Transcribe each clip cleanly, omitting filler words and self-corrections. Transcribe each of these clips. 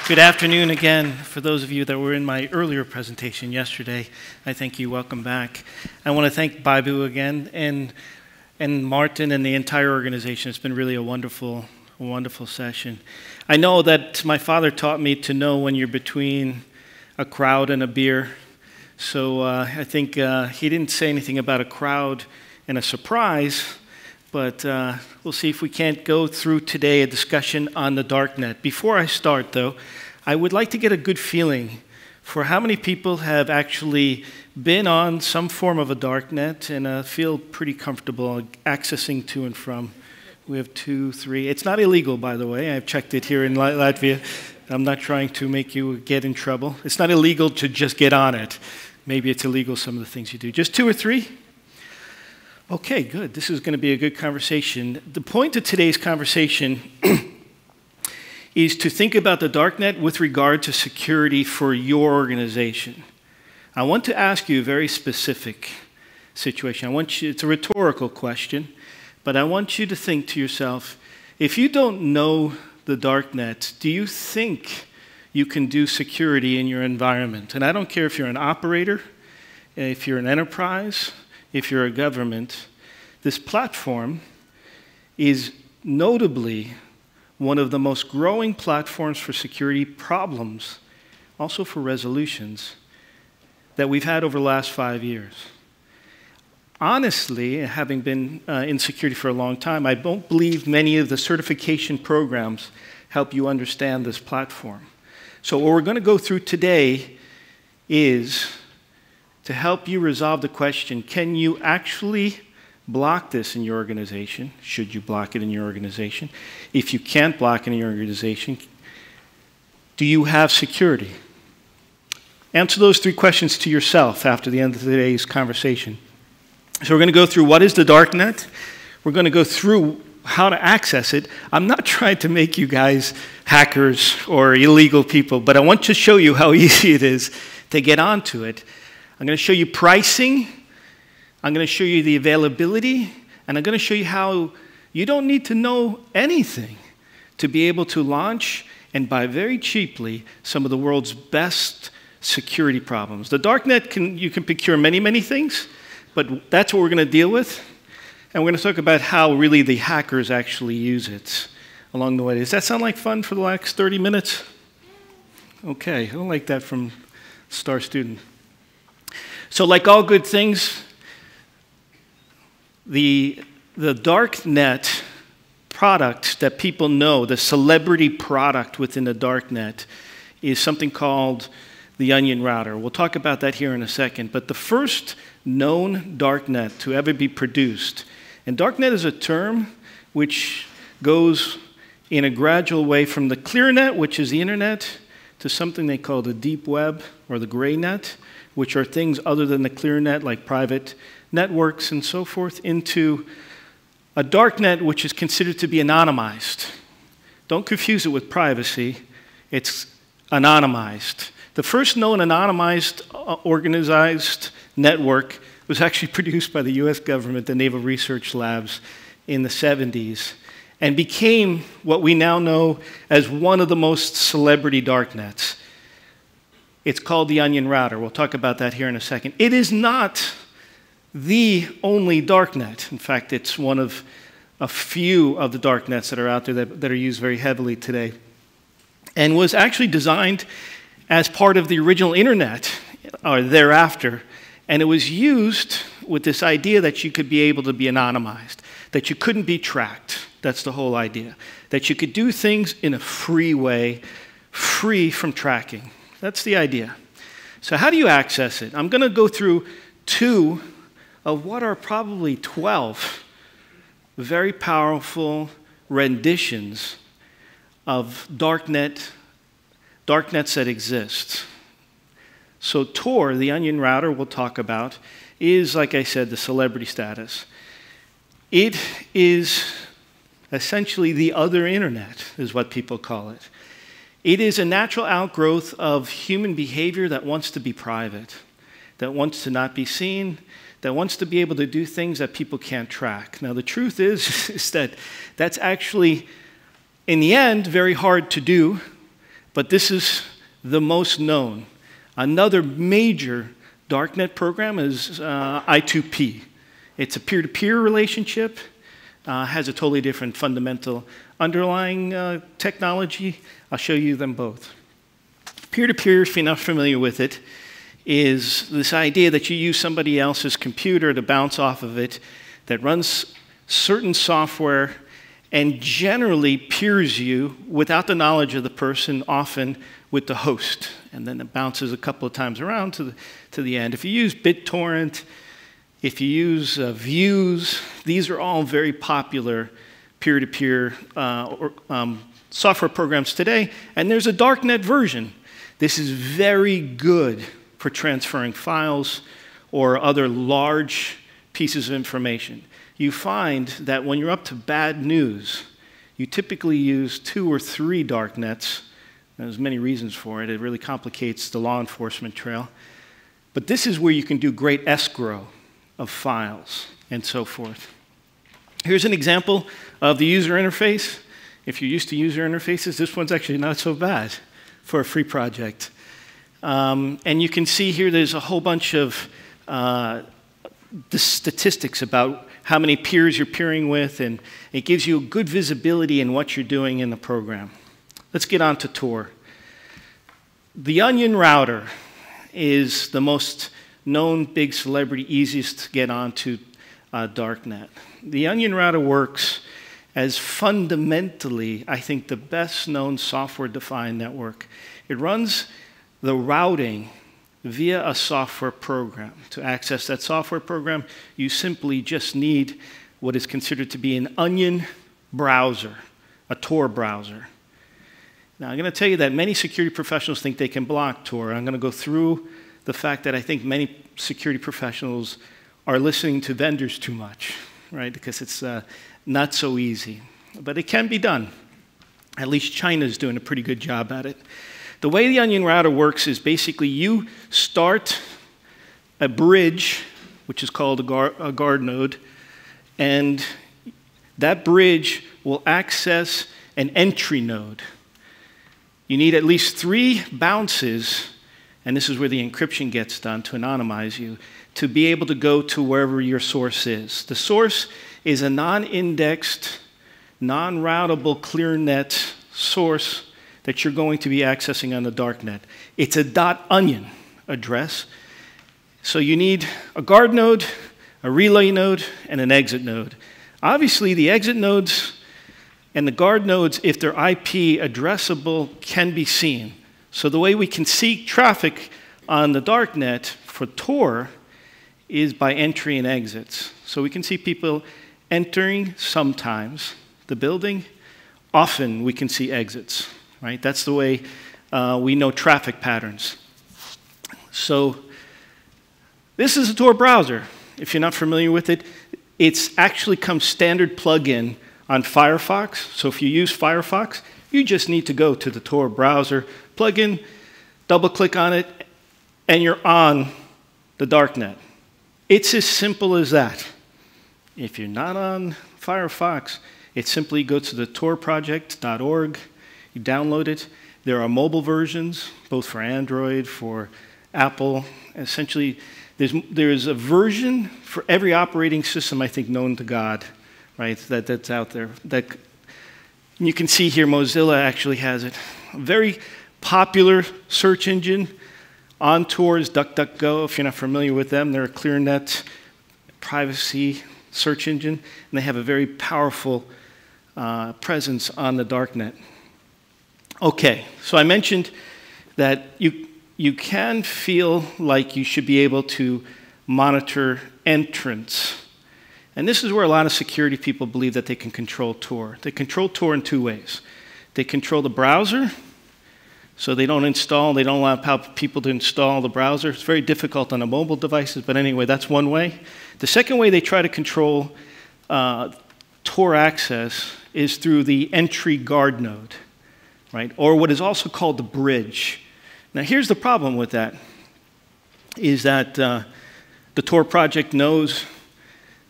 Good afternoon again. For those of you that were in my earlier presentation yesterday, I thank you. Welcome back. I want to thank Babu again and Martin and the entire organization. It's been really a wonderful session. I know that my father taught me to know when you're between a crowd and a beer. So I think he didn't say anything about a crowd and a surprise, but we'll see if we can't go through today a discussion on the Darknet. Before I start, though, I would like to get a good feeling for how many people have actually been on some form of a Darknet and feel pretty comfortable accessing to and from. We have 2, 3. It's not illegal, by the way. I've checked it here in Latvia. I'm not trying to make you get in trouble. It's not illegal to just get on it. Maybe it's illegal, some of the things you do. Just 2 or 3? Okay, good. This is going to be a good conversation. The point of today's conversation is to think about the Darknet with regard to security for your organization. I want to ask you a very specific situation. It's a rhetorical question, but I want you to think to yourself, if you don't know the Darknet, do you think you can do security in your environment? And I don't care if you're an operator, if you're an enterprise, if you're a government. This platform is notably one of the most growing platforms for security problems, also for resolutions, that we've had over the last 5 years. Honestly, having been in security for a long time, I don't believe many of the certification programs help you understand this platform. So what we're going to go through today is to help you resolve the question, can you actually block this in your organization? Should you block it in your organization? If you can't block it in your organization, do you have security? Answer those 3 questions to yourself after the end of today's conversation. So we're going to go through what is the Darknet. We're going to go through how to access it. I'm not trying to make you guys hackers or illegal people, but I want to show you how easy it is to get onto it. I'm going to show you pricing, I'm going to show you the availability, and I'm going to show you how you don't need to know anything to be able to launch and buy very cheaply some of the world's best security problems. The Darknet, you can procure many, many things, but that's what we're going to deal with. And we're going to talk about how really the hackers actually use it along the way. Does that sound like fun for the next 30 minutes? Okay, I don't like that from Star Student. So like all good things, the Darknet product that people know, the celebrity product within the Darknet, is something called the OnionRouter. We'll talk about that here in a second. But the first known Darknet to ever be produced, and Darknet is a term which goes in a gradual way from the clear net, which is the internet, to something they call the deep web or the gray net, which are things other than the clear net, like private networks and so forth, into a dark net, which is considered to be anonymized. Don't confuse it with privacy. It's anonymized. The first known anonymized, organized network was actually produced by the US government, the Naval Research Labs, in the 70s, and became what we now know as one of the most celebrity darknets. It's called the OnionRouter. We'll talk about that here in a second. It is not the only darknet. In fact, it's one of a few of the darknets that are out there that are used very heavily today, and was actually designed as part of the original internet or thereafter. And it was used with this idea that you could be able to be anonymized, that you couldn't be tracked. That's the whole idea. That you could do things in a free way, free from tracking. That's the idea. So how do you access it? I'm going to go through 2 of what are probably 12 very powerful renditions of darknets that exist. So Tor, the OnionRouter we'll talk about, is, like I said, the celebrity status. It is essentially the other internet, is what people call it. It is a natural outgrowth of human behavior that wants to be private, that wants to not be seen, that wants to be able to do things that people can't track. Now, the truth is that that's actually, in the end, very hard to do, but this is the most known. Another major Darknet program is I2P. It's a peer-to-peer relationship, has a totally different fundamental underlying technology. I'll show you them both. Peer-to-peer, if you're not familiar with it, is this idea that you use somebody else's computer to bounce off of it that runs certain software and generally peers you without the knowledge of the person, often with the host. And then it bounces a couple of times around to the end. If you use BitTorrent, if you use Views, these are all very popular peer-to-peer software programs today. And there's a Darknet version. This is very good for transferring files or other large pieces of information. You find that when you're up to bad news, you typically use 2 or 3 Darknets. There's many reasons for it. It really complicates the law enforcement trail. But this is where you can do great escrow of files and so forth. Here's an example of the user interface. If you're used to user interfaces, this one's actually not so bad for a free project. And you can see here there's a whole bunch of the statistics about how many peers you're peering with, and it gives you a good visibility in what you're doing in the program. Let's get on to Tor. The OnionRouter is the most known big celebrity, easiest to get onto Darknet. The OnionRouter works as fundamentally, I think, the best known software-defined network. It runs the routing via a software program. To access that software program, you simply just need what is considered to be an onion browser, a Tor browser. Now, I'm going to tell you that many security professionals think they can block Tor. I'm going to go through the fact that I think many security professionals are listening to vendors too much, right? Because it's not so easy. But it can be done. At least China's doing a pretty good job at it. The way the OnionRouter works is basically you start a bridge, which is called a guard node, and that bridge will access an entry node. You need at least 3 bounces, and this is where the encryption gets done to anonymize you, to be able to go to wherever your source is. The source is a non-indexed, non-routable ClearNet source that you're going to be accessing on the Darknet. It's a .onion address. So you need a guard node, a relay node, and an exit node. Obviously, the exit nodes and the guard nodes, if they're IP addressable, can be seen. So the way we can see traffic on the Darknet for Tor is by entry and exits. So we can see people entering sometimes the building. Often we can see exits. Right? That's the way we know traffic patterns. So this is a Tor browser. If you're not familiar with it, it's actually comes standard plug-in on Firefox. So if you use Firefox, you just need to go to the Tor browser, plug in, double-click on it, and you're on the Darknet. It's as simple as that. If you're not on Firefox, it simply go to the torproject.org. You download it. There are mobile versions, both for Android, for Apple. Essentially, there's a version for every operating system, I think, known to God, right, that's out there. You can see here Mozilla actually has it. A very popular search engine on Tor is DuckDuckGo. If you're not familiar with them, they're a ClearNet privacy search engine, and they have a very powerful presence on the Darknet. Okay, so I mentioned that you can feel like you should be able to monitor entrance. And this is where a lot of security people believe that they can control Tor. They control Tor in 2 ways. They control the browser, so they don't allow people to install the browser. It's very difficult on the mobile devices, but anyway, that's one way. The second way they try to control Tor access is through the entry guard node. Right? Or what is also called the bridge. Now here's the problem with that, is that the Tor project knows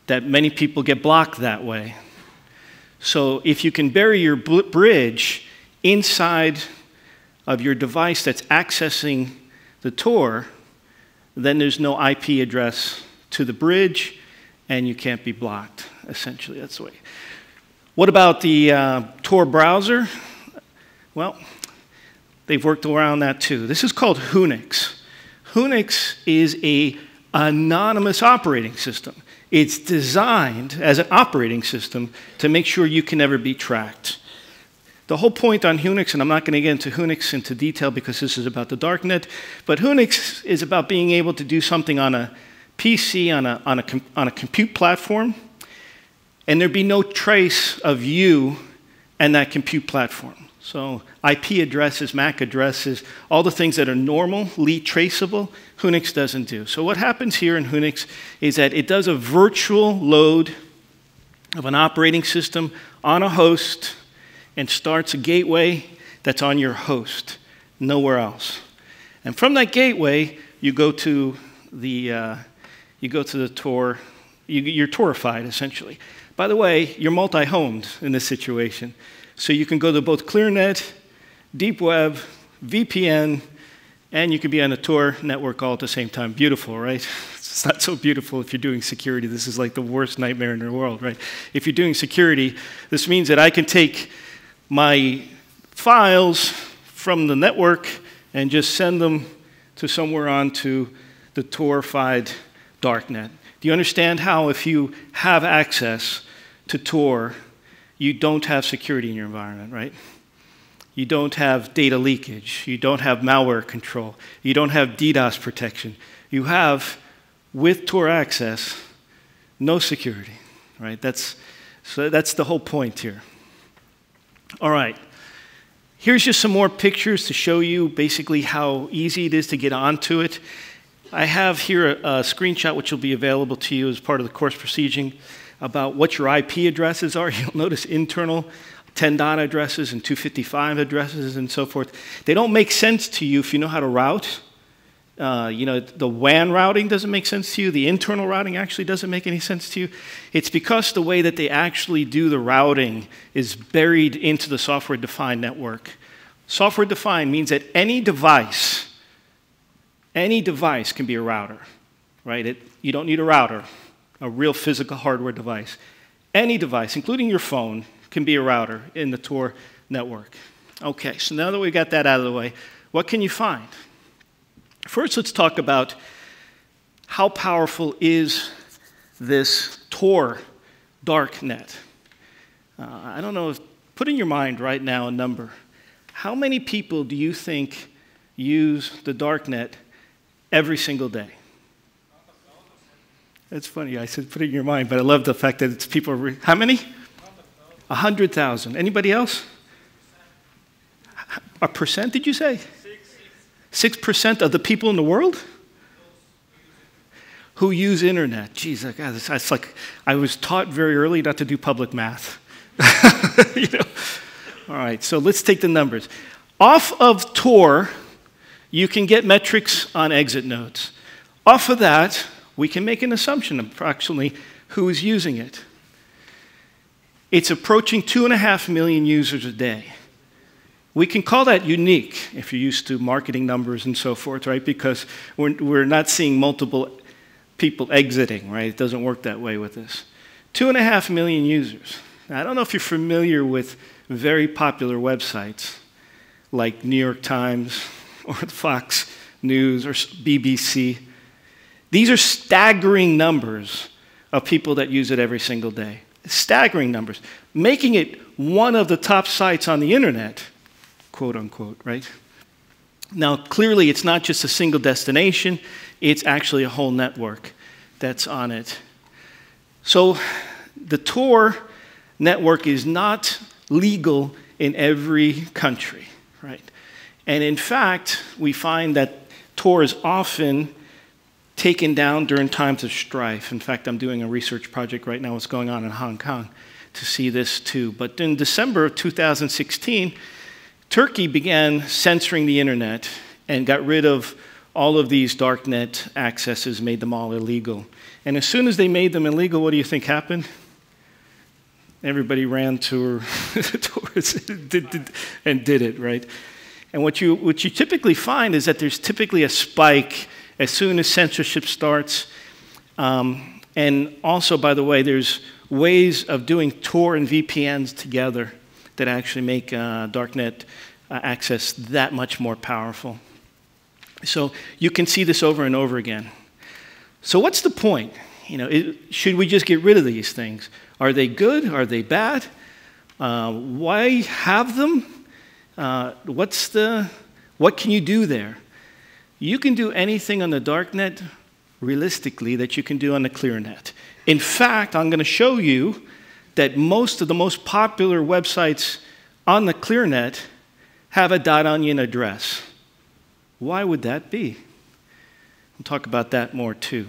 that many people get blocked that way. So if you can bury your bridge inside of your device that's accessing the Tor, then there's no IP address to the bridge, and you can't be blocked, essentially. That's the way. What about the Tor browser? Well, they've worked around that too. This is called Unix. Unix is an anonymous operating system. It's designed as an operating system to make sure you can never be tracked. The whole point on Unix, and I'm not going to get into Unix into detail because this is about the Darknet, but Unix is about being able to do something on a PC, on a compute platform, and there'd be no trace of you and that compute platform. So IP addresses, MAC addresses, all the things that are normally traceable, Unix doesn't do. So what happens here in Unix is that it does a virtual load of an operating system on a host and starts a gateway that's on your host, nowhere else. And from that gateway, you go to the Tor. You're Torified, essentially. By the way, you're multi-homed in this situation. So you can go to both ClearNet, Deep Web, VPN, and you can be on a Tor network all at the same time. Beautiful, right? It's not so beautiful if you're doing security. This is like the worst nightmare in the world, right? If you're doing security, this means that I can take my files from the network and just send them to somewhere onto the Torified Darknet. Do you understand how if you have access to Tor, you don't have security in your environment, right? You don't have data leakage. You don't have malware control. You don't have DDoS protection. You have, with Tor access, no security, right? So that's the whole point here. All right. Here's just some more pictures to show you basically how easy it is to get onto it. I have here a screenshot which will be available to you as part of the course proceeding about what your IP addresses are. You'll notice internal 10 dot addresses and 255 addresses and so forth. They don't make sense to you if you know how to route. The WAN routing doesn't make sense to you. The internal routing actually doesn't make any sense to you. It's because the way that they actually do the routing is buried into the software-defined network. Software-defined means that any device can be a router, right? You don't need a router, a real physical hardware device. Any device, including your phone, can be a router in the Tor network. Okay, so now that we got that out of the way, what can you find? First, let's talk about how powerful is this Tor Darknet. I don't know, put in your mind right now a number. How many people do you think use the Darknet every single day? That's funny, I said put it in your mind, but I love the fact that it's people, how many? 100,000. Anybody else? A percent, did you say? 6% of the people in the world who use internet. Geez, that's like, I was taught very early not to do public math. All right, so let's take the numbers. Off of Tor, you can get metrics on exit nodes. Off of that, we can make an assumption of approximately who is using it. It's approaching 2.5 million users a day. We can call that unique if you're used to marketing numbers and so forth, right? Because we're not seeing multiple people exiting, right? It doesn't work that way with this. 2.5 million users. Now, I don't know if you're familiar with very popular websites like New York Times or Fox News or BBC. These are staggering numbers of people that use it every single day. Staggering numbers, making it one of the top sites on the internet, quote unquote, right? Now, clearly, it's not just a single destination, it's actually a whole network that's on it. So the Tor network is not legal in every country, right? And in fact, we find that Tor is often taken down during times of strife. In fact, I'm doing a research project right now, what's going on in Hong Kong, to see this too. But in December of 2016, Turkey began censoring the internet and got rid of all of these darknet accesses, made them all illegal. And as soon as they made them illegal, what do you think happened? Everybody ran to and did it, right? And what you typically find is that there's typically a spike as soon as censorship starts. And also, by the way, there's ways of doing Tor and VPNs together that actually make Darknet access that much more powerful. So you can see this over and over again. So what's the point? Should we just get rid of these things? Are they good? Are they bad? Why have them? What can you do there? You can do anything on the Darknet realistically that you can do on the ClearNet. In fact, I'm going to show you that most of the most popular websites on the ClearNet have a .onion address. Why would that be? We'll talk about that more too.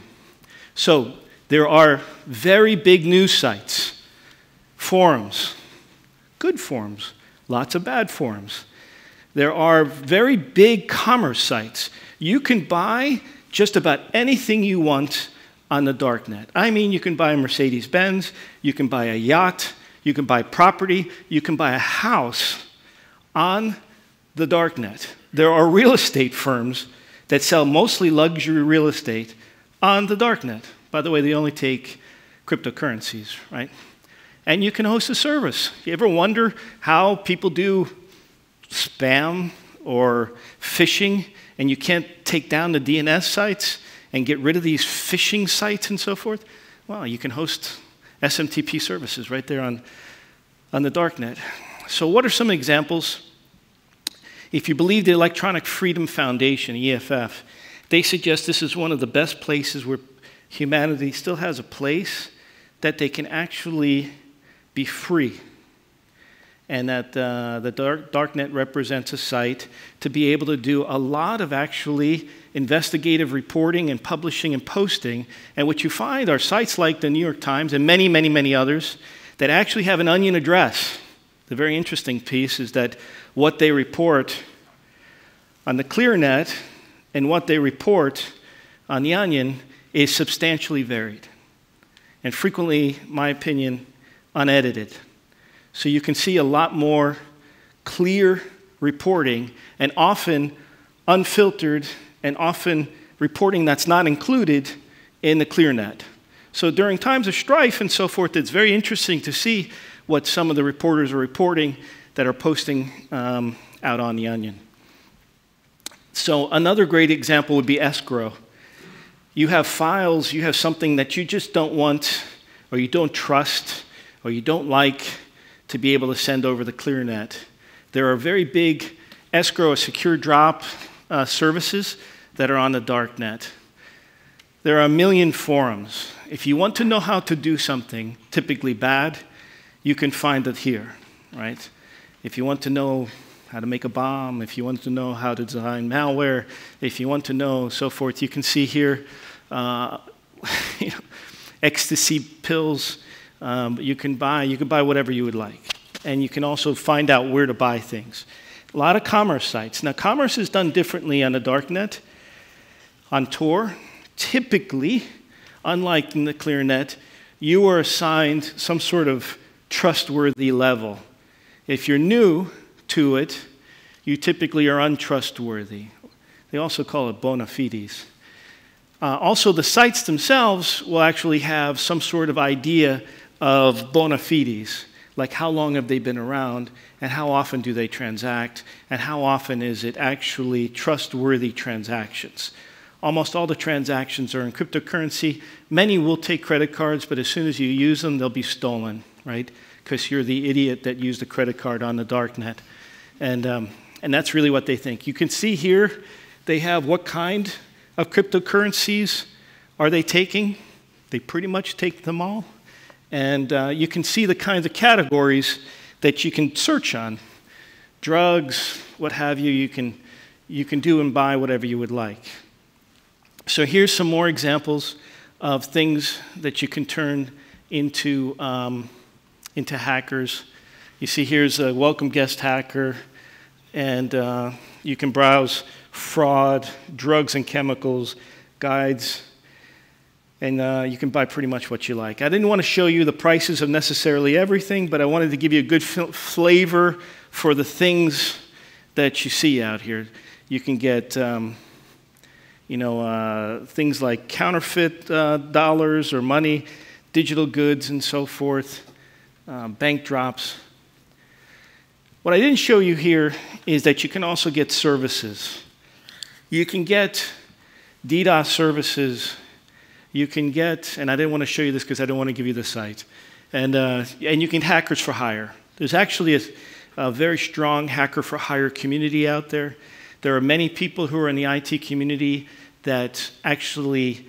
So there are very big news sites, forums, good forums, lots of bad forums. There are very big commerce sites. You can buy just about anything you want on the Darknet. I mean, you can buy a Mercedes-Benz, you can buy a yacht, you can buy property, you can buy a house on the Darknet. There are real estate firms that sell mostly luxury real estate on the Darknet. By the way, they only take cryptocurrencies, right? And you can host a service. You ever wonder how people do spam or phishing, and you can't take down the DNS sites and get rid of these phishing sites and so forth? Well, you can host SMTP services right there on the Darknet. So what are some examples? If you believe the Electronic Freedom Foundation, EFF, they suggest this is one of the best places where humanity still has a place that they can actually be free. And that the Darknet represents a site to be able to do a lot of actually investigative reporting and publishing and posting. And what you find are sites like the New York Times and many, many, many others that actually have an onion address. The very interesting piece is that what they report on the ClearNet and what they report on the onion is substantially varied. And frequently, in my opinion, unedited. So you can see a lot more clear reporting and often unfiltered and often reporting that's not included in the ClearNet. So during times of strife and so forth, it's very interesting to see what some of the reporters are reporting that are posting out on the onion. So another great example would be escrow. You have files, you have something that you just don't want or you don't trust or you don't like to be able to send over the ClearNet. There are very big escrow or secure drop services that are on the Darknet. There are a million forums. If you want to know how to do something typically bad, you can find it here, right? If you want to know how to make a bomb, if you want to know how to design malware, if you want to know so forth, you can see here ecstasy pills. You can buy whatever you would like. And you can also find out where to buy things. A lot of commerce sites. Now, commerce is done differently on the Darknet. On Tor, typically, unlike in the ClearNet, you are assigned some sort of trustworthy level. If you're new to it, you typically are untrustworthy. They also call it bona fides. Also, the sites themselves will actually have some sort of idea of bona fides, like how long have they been around, and how often do they transact, and how often is it actually trustworthy transactions. Almost all the transactions are in cryptocurrency. Many will take credit cards, but as soon as you use them, they'll be stolen, right? Because you're the idiot that used a credit card on the Darknet. And that's really what they think. You can see here, they have what kind of cryptocurrencies are they taking. They pretty much take them all. And you can see the kinds of categories that you can search on. Drugs, what have you, you can do and buy whatever you would like. So here's some more examples of things that you can turn into hackers. You see here's a welcome guest hacker, and you can browse fraud, drugs and chemicals, guides, and you can buy pretty much what you like. I didn't want to show you the prices of necessarily everything, but I wanted to give you a good flavor for the things that you see out here. You can get things like counterfeit dollars or money, digital goods and so forth, bank drops. What I didn't show you here is that you can also get services. You can get DDoS services. You can get, and I didn't want to show you this because I don't want to give you the site, and you can hackers for hire. There's actually a very strong hacker for hire community out there. There are many people who are in the IT community that actually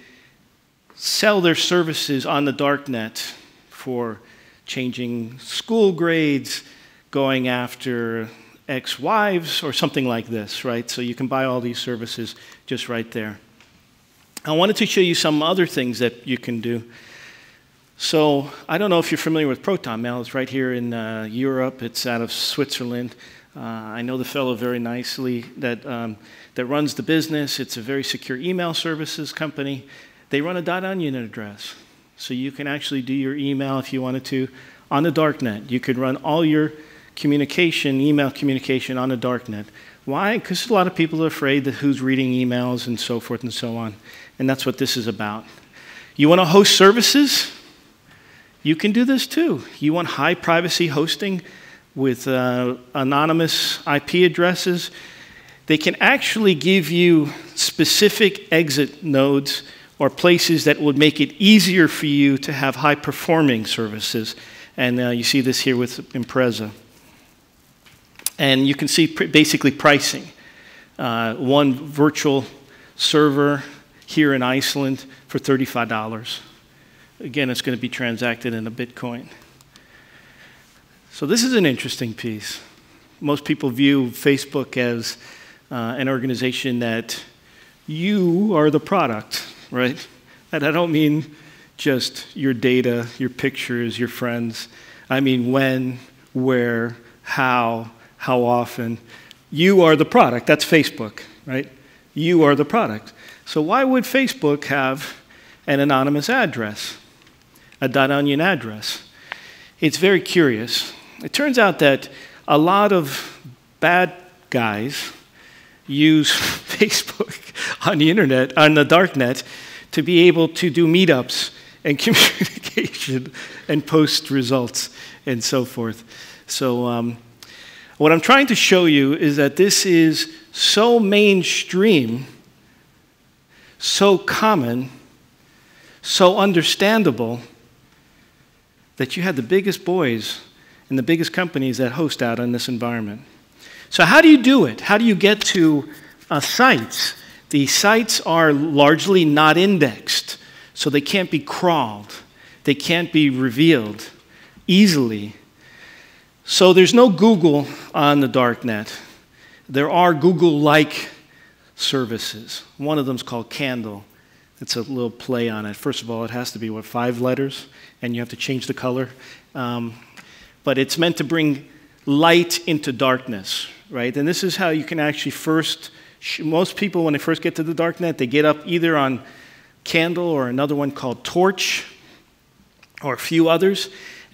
sell their services on the Darknet for changing school grades, going after ex-wives, or something like this, right? So you can buy all these services just right there. I wanted to show you some other things that you can do. So I don't know if you're familiar with Proton Mail. It's right here in Europe. It's out of Switzerland. I know the fellow very nicely that runs the business. It's a very secure email services company. They run a .onion address. So you can actually do your email if you wanted to on the Darknet. You could run all your communication, email communication on the Darknet. Why? Because a lot of people are afraid that who's reading emails and so forth and so on. And that's what this is about. You want to host services? You can do this too. You want high privacy hosting with anonymous IP addresses? They can actually give you specific exit nodes or places that would make it easier for you to have high performing services. And you see this here with Impreza. And you can see basically pricing. One virtual server here in Iceland for $35. Again, it's going to be transacted in a Bitcoin. So this is an interesting piece. Most people view Facebook as an organization that you are the product, right? And I don't mean just your data, your pictures, your friends. I mean when, where, how often. You are the product. That's Facebook, right? You are the product. So why would Facebook have an anonymous address, a .onion address? It's very curious. It turns out that a lot of bad guys use Facebook on the internet, on the Darknet, to be able to do meetups and communication and post results and so forth. So what I'm trying to show you is that this is so mainstream, so common, so understandable, that you had the biggest boys and the biggest companies that host out in this environment. So how do you do it? How do you get to sites? The sites are largely not indexed, so they can't be crawled. They can't be revealed easily. So there's no Google on the Darknet. There are Google-like services. One of them is called Candle. It's a little play on it. First of all, it has to be, 5 letters? And you have to change the color. But it's meant to bring light into darkness, right? And this is how you can actually first, most people when they first get to the Darknet, they get up either on Candle or another one called Torch, or a few others,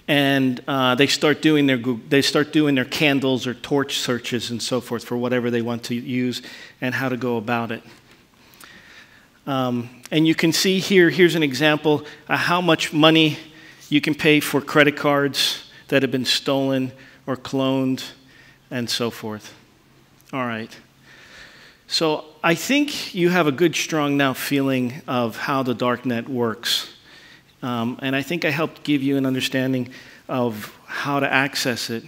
and they start doing their candles or torch searches and so forth for whatever they want to use and how to go about it. And you can see here's an example of how much money you can pay for credit cards that have been stolen or cloned and so forth. All right. So I think you have a good, strong now feeling of how the Darknet works. And I think I helped give you an understanding of how to access it.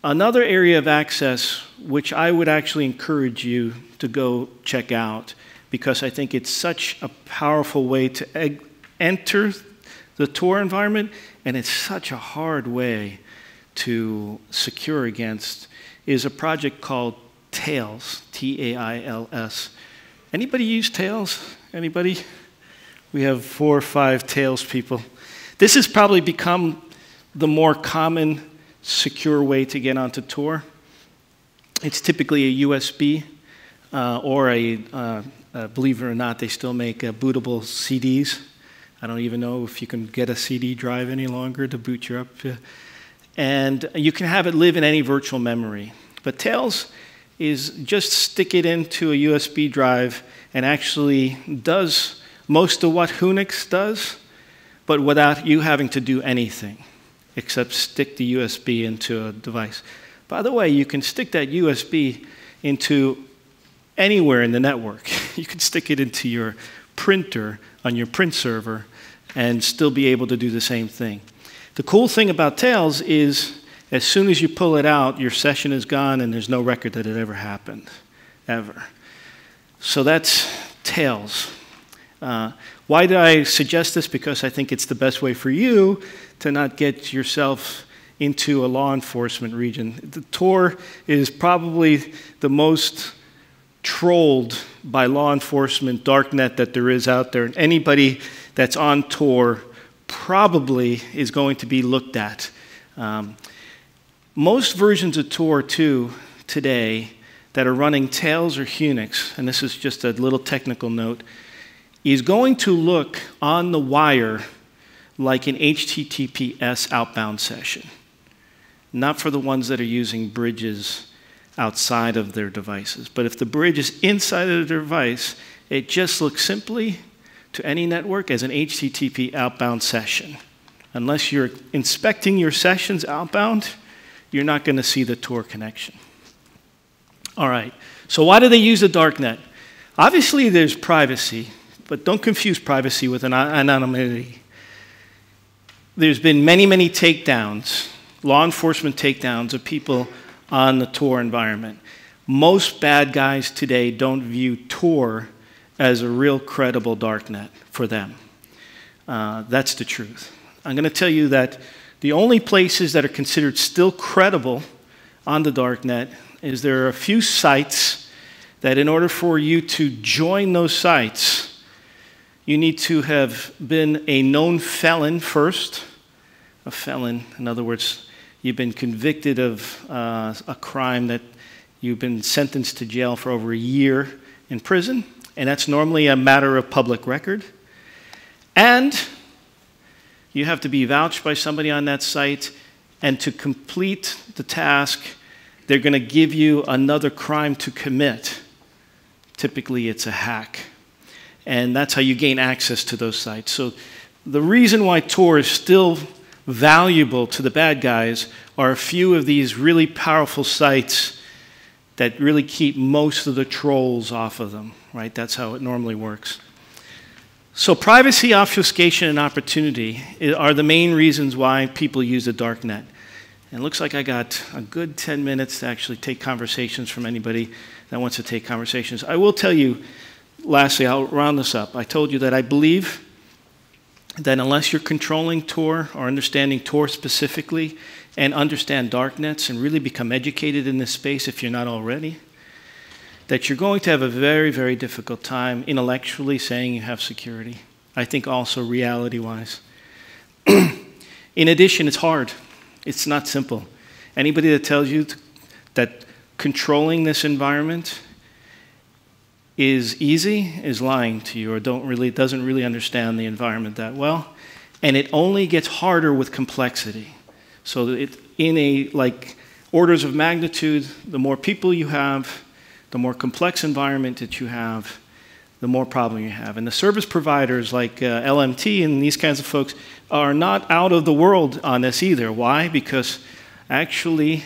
Another area of access, which I would actually encourage you to go check out, because I think it's such a powerful way to enter the Tor environment, and it's such a hard way to secure against, is a project called Tails, T-A-I-L-S. Anybody use Tails? Anybody? We have 4 or 5 Tails people. This has probably become the more common, secure way to get onto Tor. It's typically a USB or believe it or not, they still make bootable CDs. I don't even know if you can get a CD drive any longer to boot you up. And you can have it live in any virtual memory. But Tails is just stick it into a USB drive and actually does most of what Unix does, but without you having to do anything except stick the USB into a device. By the way, you can stick that USB into anywhere in the network. You can stick it into your printer on your print server and still be able to do the same thing. The cool thing about Tails is as soon as you pull it out, your session is gone and there's no record that it ever happened, ever. So that's Tails. Why did I suggest this? Because I think it's the best way for you to not get yourself into a law enforcement region. The Tor is probably the most trolled by law enforcement darknet that there is out there. And anybody that's on Tor probably is going to be looked at. Most versions of Tor 2 today that are running Tails or Unix, and this is just a little technical note, is going to look on the wire like an HTTPS outbound session, not for the ones that are using bridges outside of their devices. But if the bridge is inside of the device, it just looks simply to any network as an HTTP outbound session. Unless you're inspecting your sessions outbound, you're not going to see the Tor connection. All right, so why do they use the darknet? Obviously, there's privacy, but don't confuse privacy with anonymity. There's been many, many takedowns, law enforcement takedowns of people on the Tor environment. Most bad guys today don't view Tor as a real credible darknet for them. That's the truth. I'm going to tell you that the only places that are considered still credible on the darknet is there are a few sites that in order for you to join those sites, you need to have been a known felon first. A felon, in other words, you've been convicted of a crime that you've been sentenced to jail for over a year in prison, and that's normally a matter of public record. And you have to be vouched by somebody on that site, and to complete the task, they're going to give you another crime to commit. Typically, it's a hack. And that's how you gain access to those sites. So the reason why Tor is still valuable to the bad guys are a few of these really powerful sites that really keep most of the trolls off of them, right? That's how it normally works. So privacy, obfuscation, and opportunity are the main reasons why people use the darknet. And it looks like I got a good 10 minutes to actually take conversations from anybody that wants to take conversations. I will tell you, lastly, I'll round this up. I told you that I believe that unless you're controlling Tor or understanding Tor specifically and understand darknets and really become educated in this space if you're not already, that you're going to have a very, very difficult time intellectually saying you have security. I think also reality-wise. In addition, it's hard. It's not simple. Anybody that tells you that controlling this environment is easy is lying to you or doesn't really understand the environment that well. And it only gets harder with complexity. So in orders of magnitude, the more people you have, the more complex environment that you have, the more problem you have. And the service providers like LMT and these kinds of folks are not out of the world on this either. Why? Because actually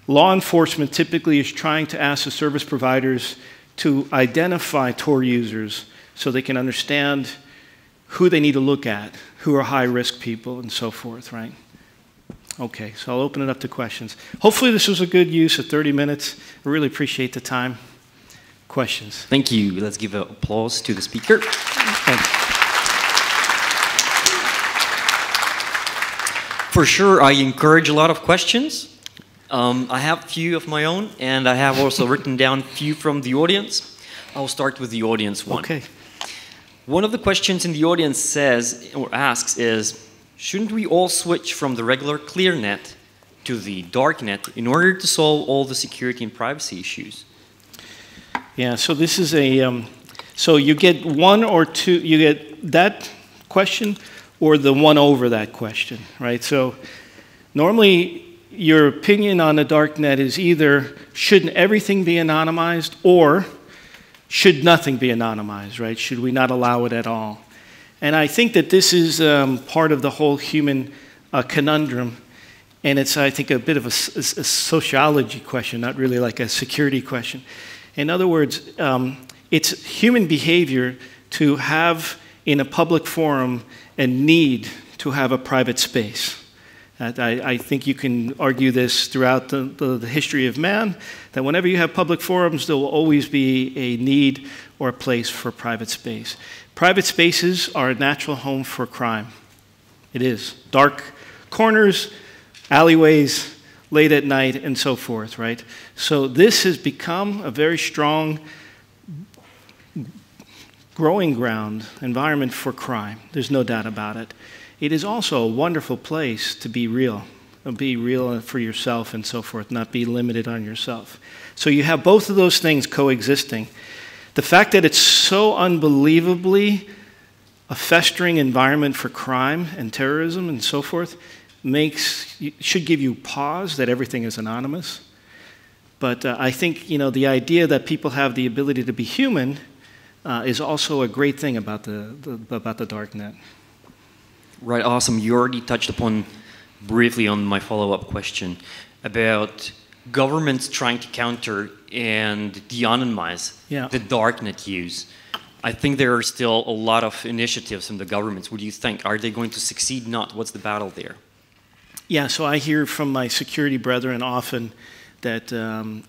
law enforcement typically is trying to ask the service providers to identify Tor users so they can understand who they need to look at, who are high-risk people, and so forth, right? Okay, so I'll open it up to questions. Hopefully this was a good use of 30 minutes. I really appreciate the time. Questions? Thank you. Let's give an applause to the speaker. For sure, I encourage a lot of questions. I have a few of my own, and I have also written down a few from the audience. I'll start with the audience one. Okay. One of the questions in the audience says, or asks, is, shouldn't we all switch from the regular ClearNet to the darknet in order to solve all the security and privacy issues? Yeah, so this is a, so you get one or two, you get that question or the one over that question, right? So normally your opinion on the darknet is either shouldn't everything be anonymized or should nothing be anonymized, right? Should we not allow it at all? And I think that this is part of the whole human conundrum. And it's, I think, a bit of a sociology question, not really like a security question. In other words, it's human behavior to have in a public forum a need to have a private space. I think you can argue this throughout the history of man, that whenever you have public forums, there will always be a need or a place for private space. Private spaces are a natural home for crime. It is. Dark corners, alleyways, late at night, and so forth, right? So this has become a very strong growing ground, environment for crime. There's no doubt about it. It is also a wonderful place to be real for yourself and so forth, not be limited on yourself. So you have both of those things coexisting. The fact that it's so unbelievably a festering environment for crime and terrorism and so forth should give you pause that everything is anonymous. But I think, the idea that people have the ability to be human is also a great thing about the darknet. Right, awesome. You already touched upon briefly on my follow-up question about governments trying to counter and de-anonymize the darknet use. I think there are still a lot of initiatives from the governments. What do you think? Are they going to succeed? Not? What's the battle there? Yeah, so I hear from my security brethren often that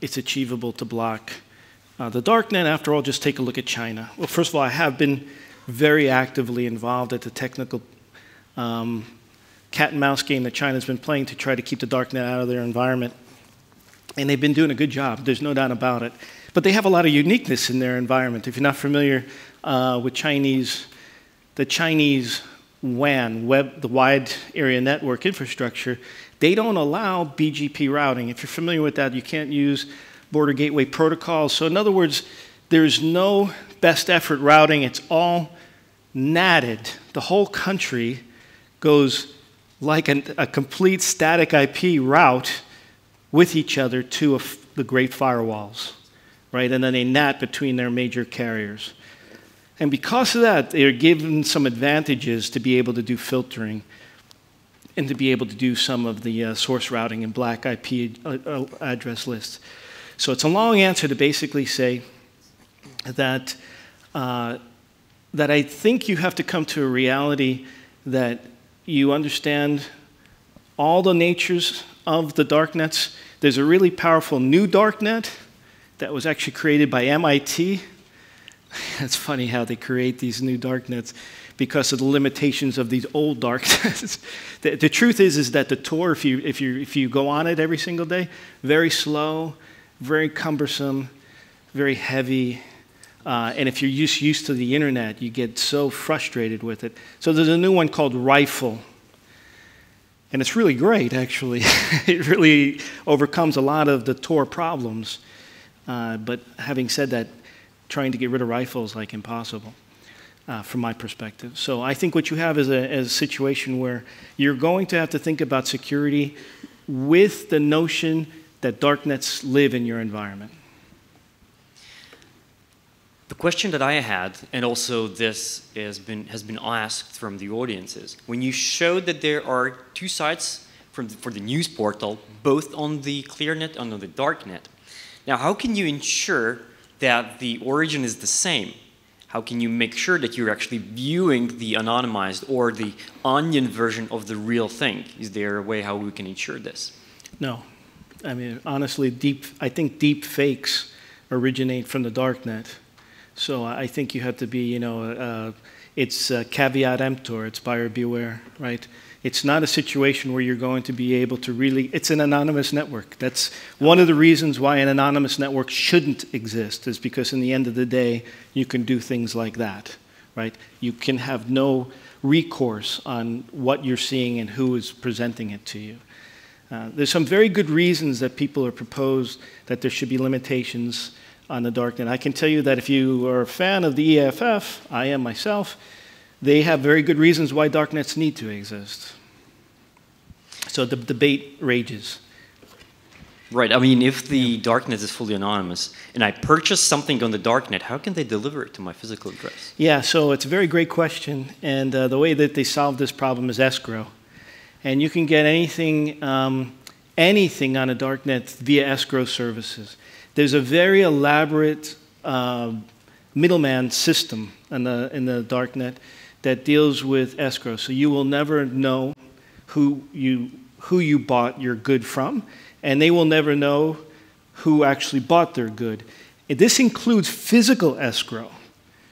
it's achievable to block the darknet. After all, just take a look at China. Well, first of all, I have been very actively involved at the technical cat and mouse game that China's been playing to try to keep the darknet out of their environment. And they've been doing a good job, there's no doubt about it. But they have a lot of uniqueness in their environment. If you're not familiar with the Chinese WAN, the Wide Area Network Infrastructure, they don't allow BGP routing. If you're familiar with that, you can't use border gateway protocols. So in other words, there's no best effort routing. It's all natted. The whole country goes like a complete static IP route with each other to the great firewalls, right? And then they NAT between their major carriers. And because of that, they're given some advantages to be able to do filtering and to be able to do some of the source routing and black IP address lists. So it's a long answer to basically say that, that I think you have to come to a reality that you understand all the natures of the darknets. There's a really powerful new darknet that was actually created by MIT. It's funny how they create these new darknets because of the limitations of these old darknets. The truth is that the Tor, if you go on it every single day, very slow, very cumbersome, very heavy. And if you're used to the internet, you get so frustrated with it. So there's a new one called Rifle. And it's really great, actually. It really overcomes a lot of the Tor problems. But having said that, trying to get rid of Rifle is like impossible from my perspective. So I think what you have is a situation where you're going to have to think about security with the notion that darknets live in your environment. The question that I had, and also this has been asked from the audiences, when you showed that there are two sites for the news portal, both on the ClearNet and on the Darknet. Now, how can you ensure that the origin is the same? How can you make sure that you're actually viewing the anonymized or the onion version of the real thing? Is there a way how we can ensure this? No. I mean, honestly, I think deep fakes originate from the Darknet. So I think you have to be, it's caveat emptor, it's buyer beware, right? It's not a situation where you're going to be able to really, it's an anonymous network. That's one of the reasons why an anonymous network shouldn't exist, is because in the end of the day, you can do things like that, right? You can have no recourse on what you're seeing and who is presenting it to you. There's some very good reasons that people have proposed that there should be limitations on the Darknet. I can tell you that if you are a fan of the EFF, I am myself, they have very good reasons why Darknets need to exist. So the debate rages. Right. I mean, if the darknet is fully anonymous and I purchase something on the darknet, how can they deliver it to my physical address? Yeah, so it's a very great question. And the way that they solve this problem is escrow. And you can get anything, anything on a darknet via escrow services. There's a very elaborate middleman system in the darknet that deals with escrow. So you will never know who you bought your good from, and they will never know who actually bought their good. And this includes physical escrow.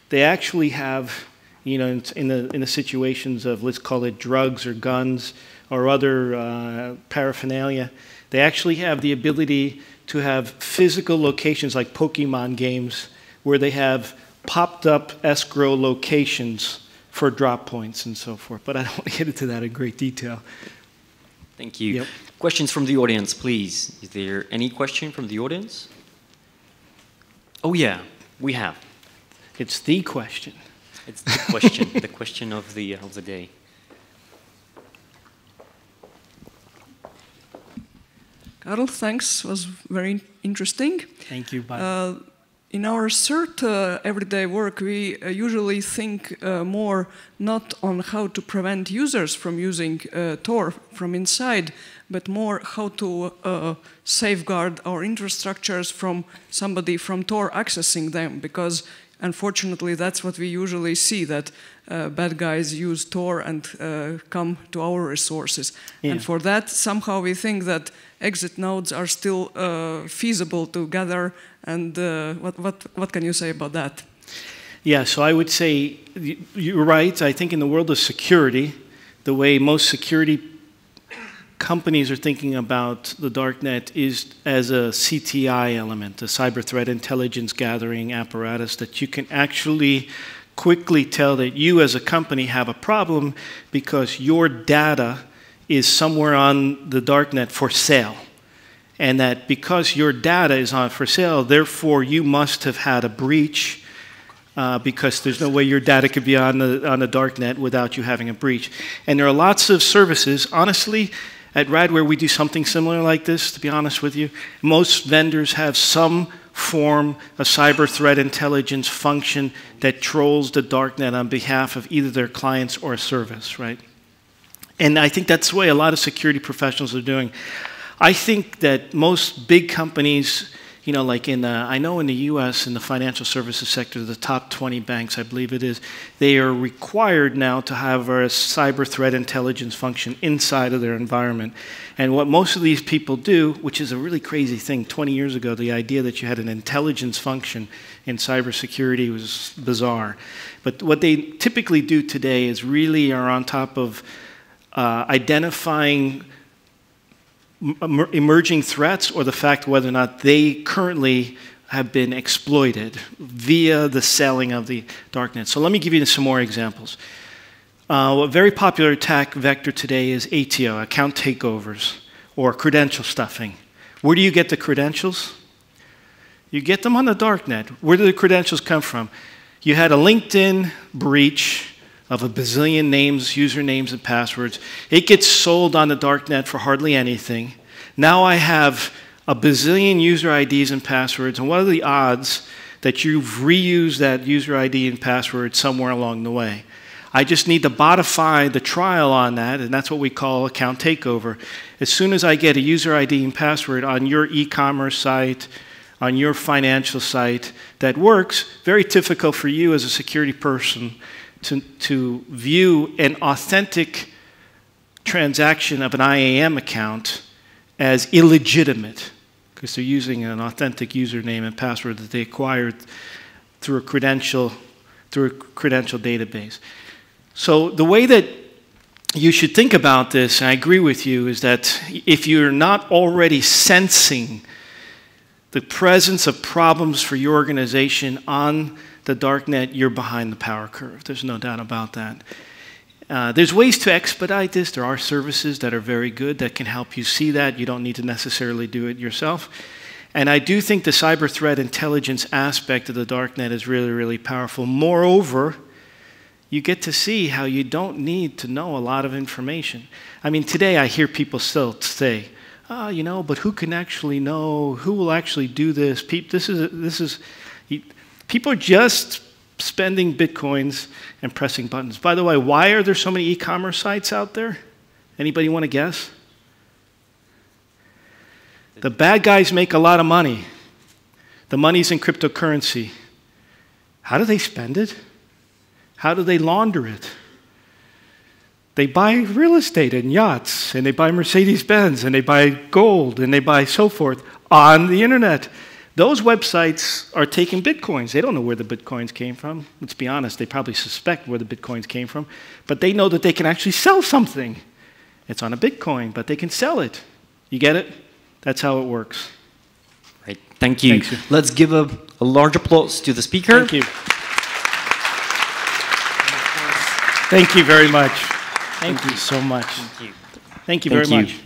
They actually have, you know, in the situations of, let's call it drugs or guns or other paraphernalia, they actually have the ability to have physical locations like Pokemon games where they have popped up escrow locations for drop points and so forth. But I don't want to get into that in great detail. Thank you. Yep. Questions from the audience, please. Is there any question from the audience? Oh yeah, we have. It's the question. It's the question, the question of the day. Karl, thanks. Was very interesting. Thank you. Bye. In our CERT everyday work, we usually think more not on how to prevent users from using Tor from inside, but more how to safeguard our infrastructures from somebody from Tor accessing them, because unfortunately that's what we usually see, that bad guys use Tor and come to our resources. Yeah. And for that, somehow we think that exit nodes are still feasible to gather. And what can you say about that? Yeah, so I would say you're right. I think in the world of security, the way most security companies are thinking about the darknet is as a CTI element, a cyber threat intelligence gathering apparatus that you can actually quickly tell that you as a company have a problem because your data is somewhere on the darknet for sale. And that because your data is on for sale, therefore you must have had a breach because there's no way your data could be on the darknet without you having a breach. And there are lots of services. Honestly, at Radware, we do something similar like this, to be honest with you. Most vendors have some form of cyber threat intelligence function that trolls the darknet on behalf of either their clients or a service, right? And I think that's the way a lot of security professionals are doing. I think that most big companies, you know, like I know in the US, in the financial services sector, the top 20 banks, I believe it is, they are required now to have a cyber threat intelligence function inside of their environment. And what most of these people do, which is a really crazy thing, 20 years ago, the idea that you had an intelligence function in cybersecurity was bizarre. But what they typically do today is really are on top of identifying emerging threats or the fact whether or not they currently have been exploited via the selling of the darknet. So let me give you some more examples. A very popular attack vector today is ATO, account takeovers, or credential stuffing. Where do you get the credentials? You get them on the darknet. Where do the credentials come from? You had a LinkedIn breach of a bazillion names, usernames, and passwords. It gets sold on the darknet for hardly anything. Now I have a bazillion user IDs and passwords, and what are the odds that you've reused that user ID and password somewhere along the way? I just need to botify the trial on that, and that's what we call account takeover. As soon as I get a user ID and password on your e-commerce site, on your financial site that works, very difficult for you as a security person to view an authentic transaction of an IAM account as illegitimate because they're using an authentic username and password that they acquired through a credential database. So the way that you should think about this, and I agree with you, is that if you're not already sensing the presence of problems for your organization on the darknet, you're behind the power curve. There's no doubt about that. There's ways to expedite this. There are services that are very good that can help you see that. You don't need to necessarily do it yourself. And I do think the cyber threat intelligence aspect of the darknet is really, really powerful. Moreover, you get to see how you don't need to know a lot of information. I mean, today I hear people still say, you know, but who can actually know? Who will actually do this? People are just spending bitcoins and pressing buttons. By the way, why are there so many e-commerce sites out there? Anybody want to guess? The bad guys make a lot of money. The money's in cryptocurrency. How do they spend it? How do they launder it? They buy real estate and yachts, and they buy Mercedes-Benz, and they buy gold, and they buy so forth on the internet. Those websites are taking bitcoins. They don't know where the bitcoins came from. Let's be honest, they probably suspect where the bitcoins came from, but they know that they can actually sell something. It's on a bitcoin, but they can sell it. You get it? That's how it works. Right. Thank you. Thanks. Let's give a large applause to the speaker. Thank you. Thank you very much. Thank you so much. Thank you. Thank you very much.